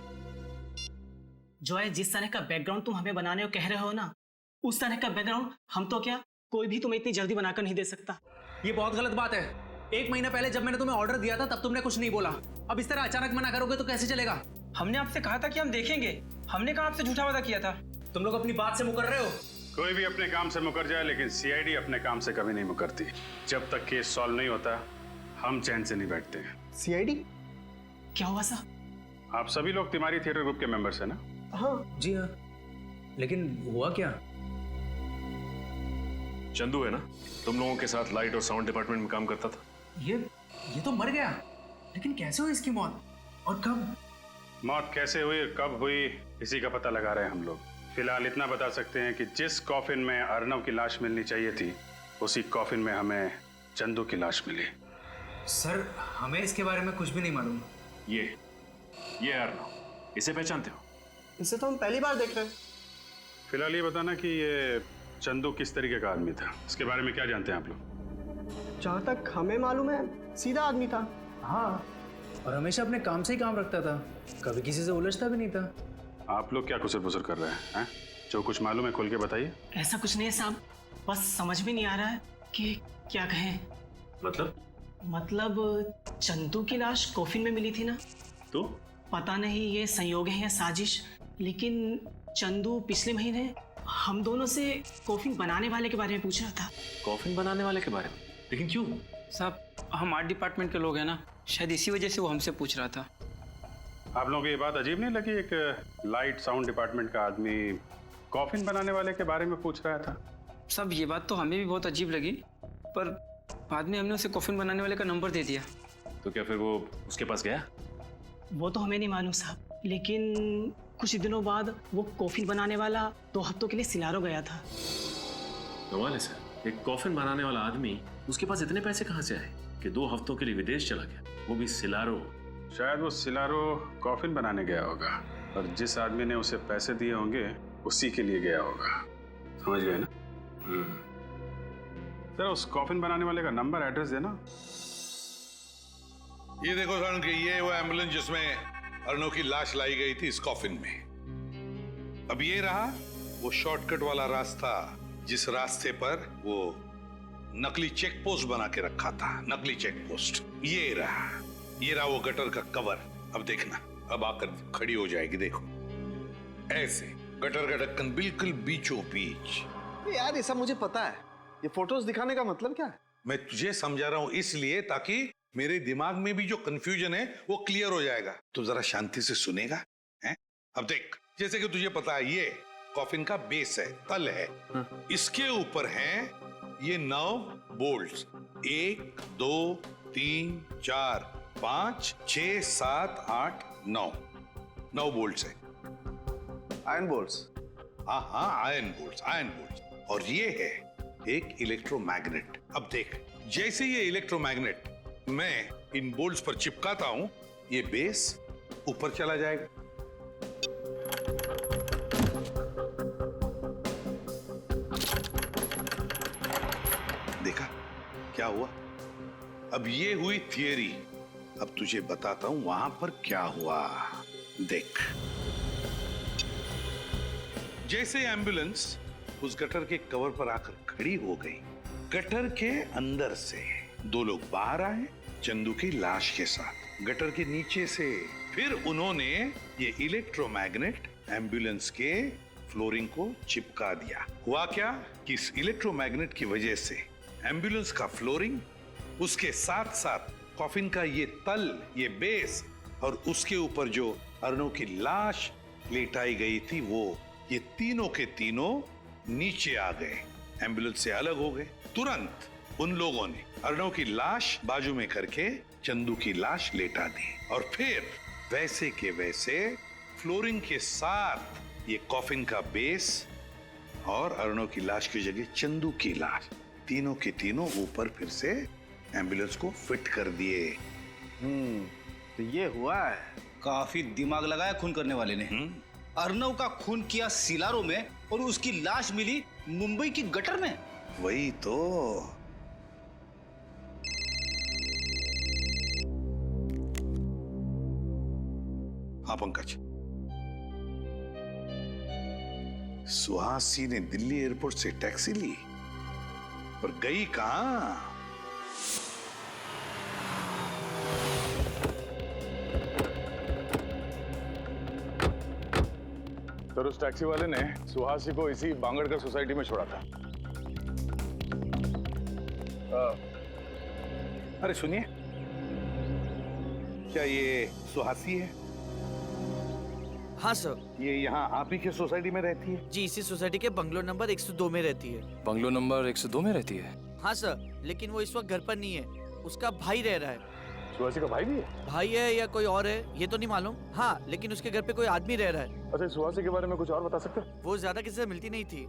जो है जिस तरह का बैकग्राउंड तुम हमें बनाने को कह रहे हो ना, उस तरह का बैकग्राउंड हम तो क्या कोई भी तुम्हें इतनी जल्दी बनाकर नहीं दे सकता। ये बहुत गलत बात है। 1 महीना पहले जब मैंने तुम्हें ऑर्डर दिया था तब तुमने कुछ नहीं बोला। अब इस तरह अचानक मना करोगे तो कैसे चलेगा? हमने आपसे कहा था कि हम देखेंगे, हमने कहा आपसे झूठा वादा किया था। तुम लोग अपनी बात से मुकर रहे हो। कोई भी अपने काम से मुकर जाए, लेकिन सीआईडी अपने काम से कभी नहीं मुकरती। जब तक केस सॉल्व नहीं होता, हम चैन से नहीं बैठते। सीआईडी? क्या हुआ सा? आप सभी लोग तिमारी थिएटर ग्रुप के मेंबर्स हैं ना? हाँ जी हाँ, लेकिन हुआ क्या? चंदू है ना, तुम लोगों के साथ लाइट और साउंड डिपार्टमेंट में काम करता था। ये तो मर गया, लेकिन कैसे हुई इसकी मौत और कब? मौत कैसे हुई और कब हुई, इसी का पता लगा रहे हैं हम लोग। फिलहाल इतना बता सकते हैं कि जिस कॉफिन में अर्नव की लाश मिलनी चाहिए थी, उसी कॉफिन में हमें चंदू की लाश मिली। सर, हमें इसके बारे में कुछ भी नहीं मालूम। ये अर्नव, इसे पहचानते हो? इसे तो हम पहली बार देख रहे हैं। फिलहाल ये बताना कि ये चंदू किस तरीके का आदमी था, इसके बारे में क्या जानते हैं आप लोग? जहाँ तक हमें मालूम है, सीधा आदमी था। हाँ, और हमेशा अपने काम से ही काम रखता था, कभी किसी से उलझता भी नहीं था। आप लोग क्या कुसर पुसर कर रहे हैं? जो कुछ मालूम है खोल के बताइए। ऐसा कुछ नहीं है साहब, बस समझ में नहीं आ रहा है कि क्या कहें। मतलब चंदू की लाश कॉफिन में मिली थी ना, तो पता नहीं ये संयोग है या साजिश, लेकिन चंदू पिछले महीने हम दोनों से कॉफिन बनाने वाले के बारे में पूछ रहा था। कॉफिन बनाने वाले के बारे में? लेकिन क्यों? साहब, हम आर्ट डिपार्टमेंट के लोग हैं ना, शायद इसी वजह से वो हमसे पूछ रहा था। आप लोगों को ये बात अजीब नहीं लगी, एक लाइट साउंड डिपार्टमेंट का आदमी कॉफिन बनाने वाले के बारे में पूछ रहा था? साहब, ये बात तो हमें भी बहुत अजीब लगी, पर बाद में हमने उसे कॉफिन बनाने वाले का नंबर दे दिया। तो क्या फिर वो उसके पास गया? वो तो हमें नहीं मालूम साहब, लेकिन कुछ दिनों बाद वो कॉफिन बनाने वाला 2 हफ्तों के लिए सिलारो गया था। कमाल है सर, एक कॉफिन बनाने वाला आदमी, उसके पास इतने पैसे कहाँ से आए कि 2 हफ्तों के लिए विदेश चला गया, वो भी सिलारो। शायद वो सिलारो कॉफिन बनाने गया होगा और जिस आदमी ने उसे पैसे दिए होंगे उसी के लिए गया होगा। समझ गए ना? सर उस कॉफिन बनाने वाले का नंबर एड्रेस देना। ये देखो सारुण के, ये वो एम्बुलेंस जिसमें अर्णव की लाश लाई गई थी इस कॉफिन में। अब ये रहा वो शॉर्टकट वाला रास्ता जिस रास्ते पर वो नकली चेक पोस्ट बना के रखा था, नकली चेक पोस्ट। ये रहा वो गटर का कवर। अब देखना, अब आकर खड़ी हो जाएगी, देखो ऐसे गटर का ढक्कन बिल्कुल बीचों बीच। यार ये सब मुझे पता है, ये फोटोज दिखाने का मतलब क्या है? मैं तुझे समझा रहा हूं इसलिए ताकि मेरे दिमाग में भी जो कंफ्यूजन है वो क्लियर हो जाएगा। तो जरा शांति से सुनेगा हैं? अब देख, जैसे कि तुझे पता है ये कॉफिन का बेस है, तल है। इसके ऊपर हैं ये 9 बोल्ट्स। 1 2 3 4 5 6 7 8 9 बोल्ट्स है। Iron bolts? हाँ, आयरन बोल्ट्स। और ये है एक इलेक्ट्रोमैग्नेट। अब देख, जैसे ये इलेक्ट्रोमैग्नेट मैं इन बोल्ट्स पर चिपकाता हूं, ये बेस ऊपर चला जाएगा। देखा क्या हुआ? अब ये हुई थियरी, अब तुझे बताता हूं वहां पर क्या हुआ। देख, जैसे एम्बुलेंस उस गटर के कवर पर आकर खड़ी हो गई, गटर के अंदर से 2 लोग बाहर आए चंदू की लाश के साथ, गटर के नीचे से। फिर उन्होंने ये इलेक्ट्रोमैग्नेट एम्बुलेंस के फ्लोरिंग को चिपका दिया। हुआ क्या कि इस इलेक्ट्रोमैग्नेट की वजह से एम्बुलेंस का फ्लोरिंग, उसके साथ साथ कॉफिन का ये तल, ये बेस और उसके ऊपर जो अर्णव की लाश लेटाई गई थी, वो ये तीनों के तीनों नीचे आ गए, एम्बुलेंस से अलग हो गए। तुरंत उन लोगों ने अर्णव की लाश बाजू में करके चंदू की लाश लेटा दी और फिर वैसे के वैसे फ्लोरिंग के साथ ये कॉफिन का बेस और अर्णव की लाश की जगह चंदू की लाश, तीनों के तीनों ऊपर फिर से एम्बुलेंस को फिट कर दिए। तो ये हुआ है। काफी दिमाग लगाया खून करने वाले ने। अर्णव का खून किया सिलारो में और उसकी लाश मिली मुंबई की गटर में। वही तो। हाँ पंकज, सुहासी ने दिल्ली एयरपोर्ट से टैक्सी ली पर गई कहां? सर उस टैक्सी वाले ने सुहासी को इसी बांगड़कर सोसाइटी में छोड़ा था। अरे सुनिए, क्या ये सुहासी है? हाँ सर। ये यहाँ आप ही के सोसाइटी में रहती है? जी, इसी सोसाइटी के बंगलो नंबर 102 में रहती है। बंगलो नंबर 102 में रहती है? हाँ सर, लेकिन वो इस वक्त घर पर नहीं है, उसका भाई रह रहा है। सुहासी का भाई भी है? भाई है या कोई और है ये तो नहीं मालूम। हाँ, लेकिन उसके घर पे कोई आदमी रह रहा है। अच्छा, सुहासी के बारे में कुछ और बता सकते हैं? वो ज्यादा किसी से मिलती नहीं थी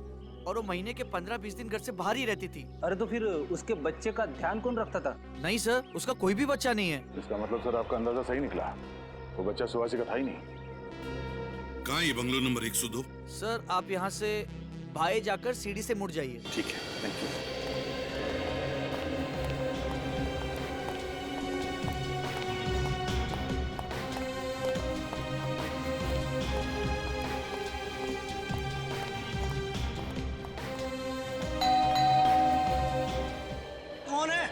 और वो महीने के 15-20 दिन घर से बाहर ही रहती थी। अरे तो फिर उसके बच्चे का ध्यान कौन रखता था? नहीं सर, उसका कोई भी बच्चा नहीं है। इसका मतलब सर आपका अंदाजा सही निकला, वो बच्चा सुहासी का था ही नहीं। कहाँ ये बंगलो नंबर 102? सर आप यहाँ से बाएं जाकर सीढ़ी से मुड़ जाइए। ठीक है, थैंक यू। कौन है?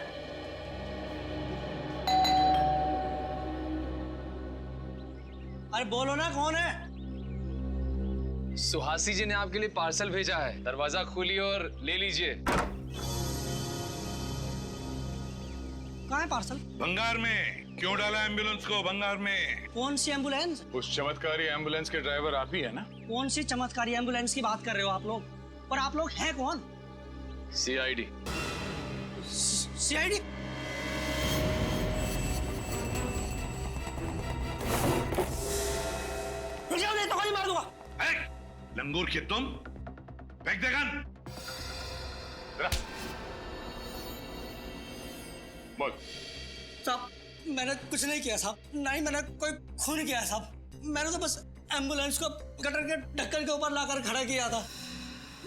अरे बोलो ना, कौन है? सुहासी जी ने आपके लिए पार्सल भेजा है, दरवाजा खोलिए और ले लीजिए। कहाँ है पार्सल? भंगार में। क्यों डाला एम्बुलेंस को भंगार में? कौन सी एम्बुलेंस? उस चमत्कारी एम्बुलेंस के ड्राइवर आप ही है ना? कौन सी चमत्कारी एम्बुलेंस की बात कर रहे हो आप लोग? और आप लोग हैं कौन? CID। सीआईडी। नहीं तो गोली मार दूंगा। लंगूर के तुम फेंक दे गन। बोल। साहब मैंने कुछ नहीं किया साहब, ना ही मैंने कोई खून किया साहब। मैंने तो बस एम्बुलेंस को गटर के ढक्कन के ऊपर लाकर खड़ा किया था।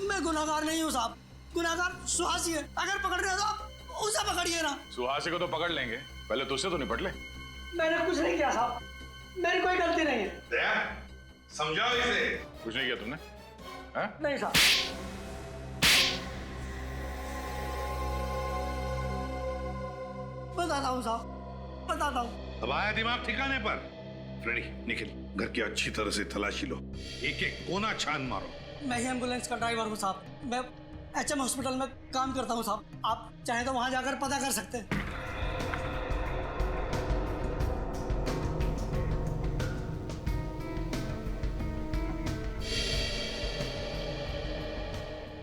मैं गुनाहगार नहीं हूँ साहब, गुनाहगार सुहासी है। अगर पकड़ रहे हो तो आप उसे पकड़िए ना। सुहासी को तो पकड़ लेंगे, पहले तुझसे तो निपट ले। मैंने कुछ नहीं किया साहब, मेरी कोई गलती नहीं है। समझाओ इसे। कुछ नहीं किया तुमने? नहीं साहब। बताता हूँ साहब, बताता हूँ। अब आया दिमाग ठिकाने पर? फ्रेडी निकल, घर की अच्छी तरह से तलाशी लो, एक एक कोना छान मारो। मैं ही एम्बुलेंस का ड्राइवर हूँ साहब, मैं एचएम हॉस्पिटल में काम करता हूँ साहब। आप चाहें तो वहां जाकर पता कर सकते हैं।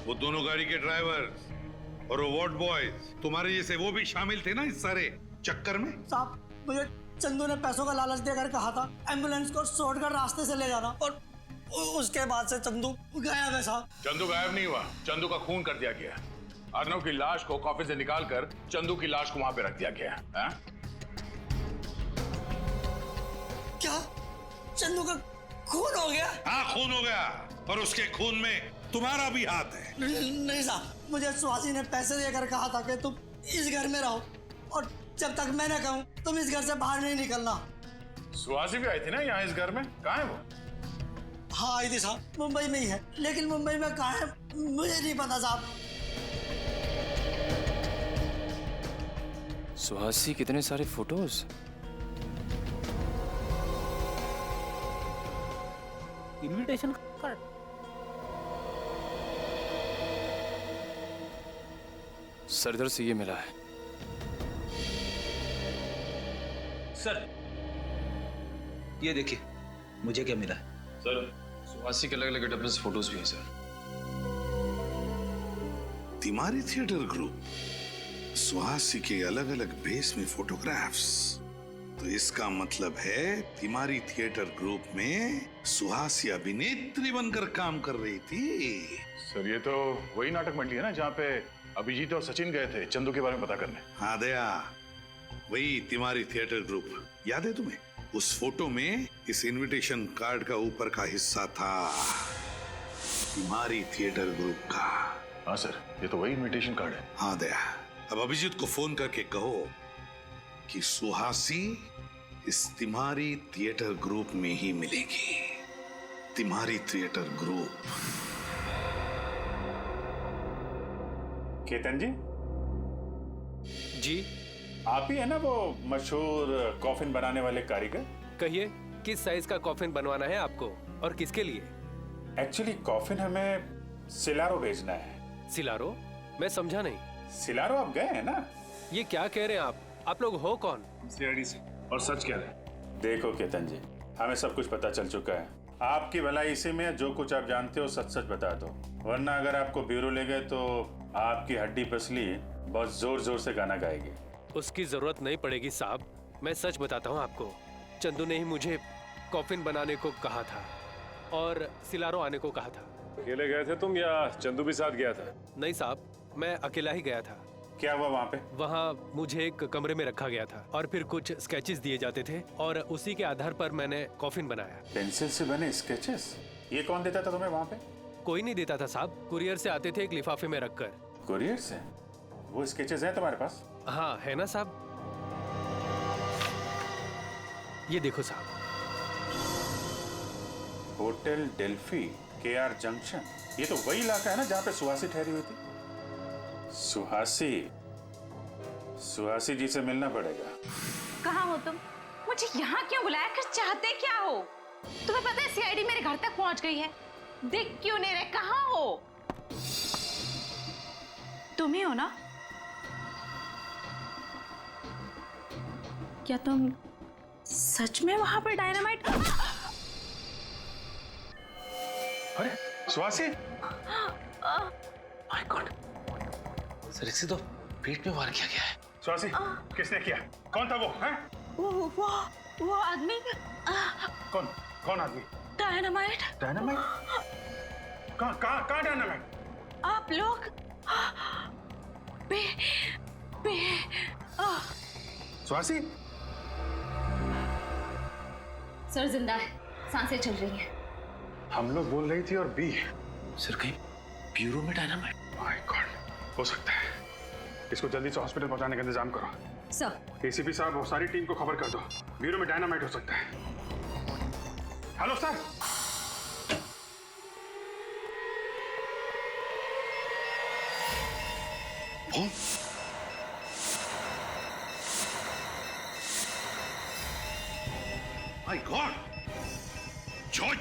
वो दोनों गाड़ी के ड्राइवर और वो वार्ड बॉयज तुम्हारे जैसे वो भी शामिल थे ना इस सारे चक्कर में? साहब मुझे चंदू ने पैसों का लालच देकर कहा था एम्बुलेंस को शॉर्टकट रास्ते से ले जाना, और उसके बाद से चंदू गायब है साहब। चंदू गायब नहीं हुआ, चंदू का खून कर दिया गया। अर्नव की लाश को कॉफी से निकालकर चंदू की लाश को वहां पे रख दिया गया है। क्या चंदू का खून हो गया? हाँ खून हो गया, और उसके खून में तुम्हारा भी हाथ है। नहीं साहब, मुझे सुहासी ने पैसे देकर कहा था कि तुम इस घर में रहो, और जब तक मैं न कहूं तुम इस घर से बाहर नहीं निकलना। सुहासी भी आई थी ना यहाँ इस घर में, कहाँ है वो? हाँ आई थी साहब, मुंबई में ही है, लेकिन मुंबई में कहाँ है मुझे नहीं पता साहब। सुहासी कितने सारे फोटोज। Invitation card. सरदार से ये मिला है। सर ये देखिए मुझे क्या मिला है। सर सुहासी के अलग अलग गेटअप में फोटोज भी हैं सर। तिमारी थिएटर ग्रुप, सुहासी के अलग अलग बेस में फोटोग्राफ्स, तो इसका मतलब है तिमारी थिएटर ग्रुप में सुहासी अभिनेत्री बनकर काम कर रही थी। सर ये तो वही नाटक मंडली है ना जहाँ पे अभिजीत और सचिन गए थे चंदू के बारे में पता करने। हाँ दया, वही तिमारी थिएटर ग्रुप, याद है तुम्हें? उस फोटो में इस इनविटेशन कार्ड का ऊपर का हिस्सा था तिमारी थिएटर ग्रुप का। हाँ सर, ये तो वही इनविटेशन कार्ड है। हाँ दया, अब अभिजीत को फोन करके कहो कि सुहासी इस तिमारी थिएटर ग्रुप में ही मिलेगी। तिमारी थिएटर ग्रुप। केतन जी जी आप ही है ना वो मशहूर कॉफिन बनाने वाले कारीगर? कहिए किस साइज का कॉफिन बनवाना है आपको और किसके लिए? एक्चुअली कॉफिन हमें सिलारो भेजना है। सिलारो? मैं समझा नहीं। सिलारो आप गए हैं ना? ये क्या कह रहे हैं आप लोग हो कौन? सीआईडी से। और सच कह रहे हैं। देखो केतन जी, हमें सब कुछ पता चल चुका है। आपकी भलाई इसी में, जो कुछ आप जानते हो सच सच बता दो, वरना अगर आपको ब्यूरो ले गए तो आपकी हड्डी पसली बहुत जोर जोर से गाना गाएगी। उसकी जरूरत नहीं पड़ेगी साहब, मैं सच बताता हूँ आपको। चंदू ने ही मुझे कॉफिन बनाने को कहा था और सिलारो आने को कहा था। अकेले गए थे तुम या चंदू भी साथ गया था? नहीं साहब, मैं अकेला ही गया था। क्या हुआ वहाँ पे? वहाँ मुझे एक कमरे में रखा गया था और फिर कुछ स्केचेस दिए जाते थे और उसी के आधार पर मैंने कॉफिन बनाया। पेंसिल से बने स्केचेस? ये कौन देता था तुम्हें वहाँ पे? कोई नहीं देता था साहब, कुरियर से आते थे एक लिफाफे में रखकर। कुरियर से? वो स्केचेस हैं तुम्हारे पास? हाँ है ना साहब, ये देखो साहब। होटल डेल्फी, केआर जंक्शन, ये तो वही इलाका है ना जहाँ पे सुहासी ठहरी हुई थी। सुहासी जी से मिलना पड़ेगा। कहाँ हो तुम? मुझे यहाँ क्यों बुलाया कर? चाहते क्या हो? तुम्हें पता है सीआईडी मेरे घर तक पहुंच गई है। दिख क्यों नहीं रहे? कहाँ हो? तुम ही हो ना? क्या तुम सच में वहां पर डायनामाइट? अरे सुहासी! माय गॉड, सर इसे तो पेट में वार किया गया है। स्वासी, किसने किया? कौन था वो? हैं? वो आदमी। कौन आदमी? डायनामाइट। डायनामाइट? कहाँ डायनामाइट? आप लोग स्वासी? सर जिंदा है, सांसें चल रही हैं। हम लोग बोल रही थी और बी। सर कहीं ब्यूरो में डायनामाइट? माय गॉड, हो सकता है। इसको जल्दी से हॉस्पिटल पहुंचाने का इंतजाम करो। सर। एसीपी साहब और सारी टीम को खबर कर दो, ब्यूरो में डायनामाइट हो सकता है। Hello sir. My God, Joy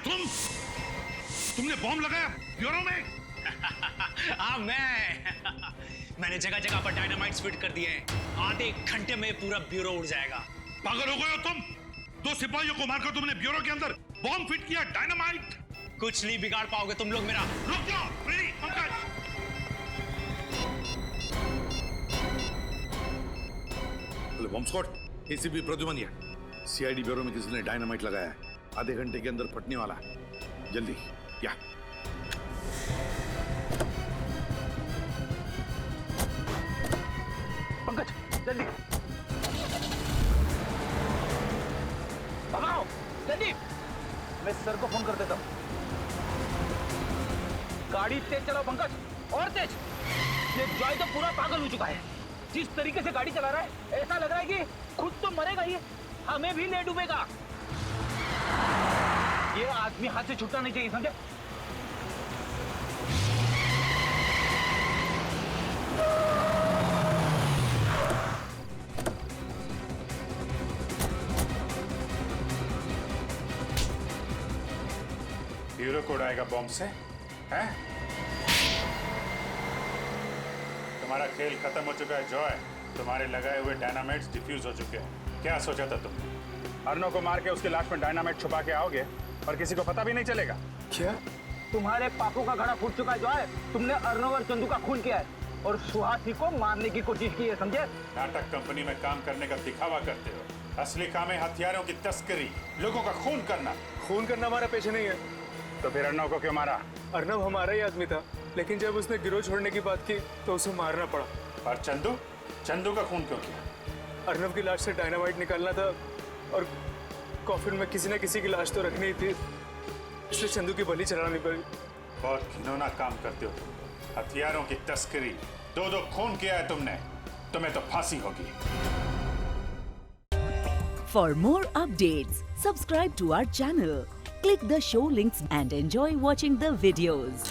तुमने बॉम्ब लगाया ब्यूरो में? हाँ मैंने जगह जगह पर डायनामाइट्स फिट कर दिए हैं। आधे घंटे में पूरा ब्यूरो उड़ जाएगा। पागल हो गए हो तुम? 2 सिपाहियों को मारकर तुमने ब्यूरो के अंदर बॉम्ब फिट किया, डायनामाइट। कुछ नहीं बिगाड़ पाओगे तुम लोग मेरा। रुक जाओ, ready, Pankaj. Hello bomb squad, ACP Pradyuman यहाँ। सीआईडी ब्यूरो में किसी ने डायनामाइट लगाया है, आधे घंटे के अंदर फटने वाला है, जल्दी या। पंकज जल्दी भगाओ, जल्दी। मैं सर को फोन कर देता हूँ। गाड़ी तेज चलाओ पंकज, और तेज। ये जॉय तो पूरा पागल हो चुका है। जिस तरीके से गाड़ी चला रहा है ऐसा लग रहा है कि खुद तो मरेगा ही, हमें भी ले डूबेगा। ये आदमी हाथ से छूटना नहीं चाहिए, समझे? ब्यूरो कोड आएगा बॉम्ब से, हैं? तुम्हारा खेल खत्म हो चुका है जॉय। तुम्हारे लगाए हुए डायनामाइट्स डिफ्यूज हो चुके हैं। क्या सोचा था तुमने? अर्नव को मार के उसकी लाश में डायनामाइट छुपा के आओगे और किसी को पता भी नहीं चलेगा? क्या? तुम्हारे पापों का घड़ा फूट चुका है जॉय। तुमने अर्नव और चंदू का खून किया है और सुहासी को मारने की कोशिश की है, समझे? नाटक कंपनी में काम करने का दिखावा करते हो। असली काम है हथियारों की तस्करी, लोगों का खून करना। खून करना हमारा पेशा नहीं है। तो फिर अर्नव को क्यों मारा? अर्नव हमारा ही आदमी था, लेकिन जब उसने गिरोह छोड़ने की बात की तो उसे मारना पड़ा। और चंदू का खून क्यों किया? अर्नव की लाश से डायनामाइट निकालना था और कॉफिन में किसी न किसी की लाश तो रखनी ही थी, इसलिए चंदू की बलि चढ़ानी पड़ी। बहुत घिनौना काम करते हो तुम। हथियारों की तस्करी, 2 खून किया है तुमने, तुम्हें तो फांसी होगी। For more updates, subscribe to our channel, click the show links and enjoy watching the videos.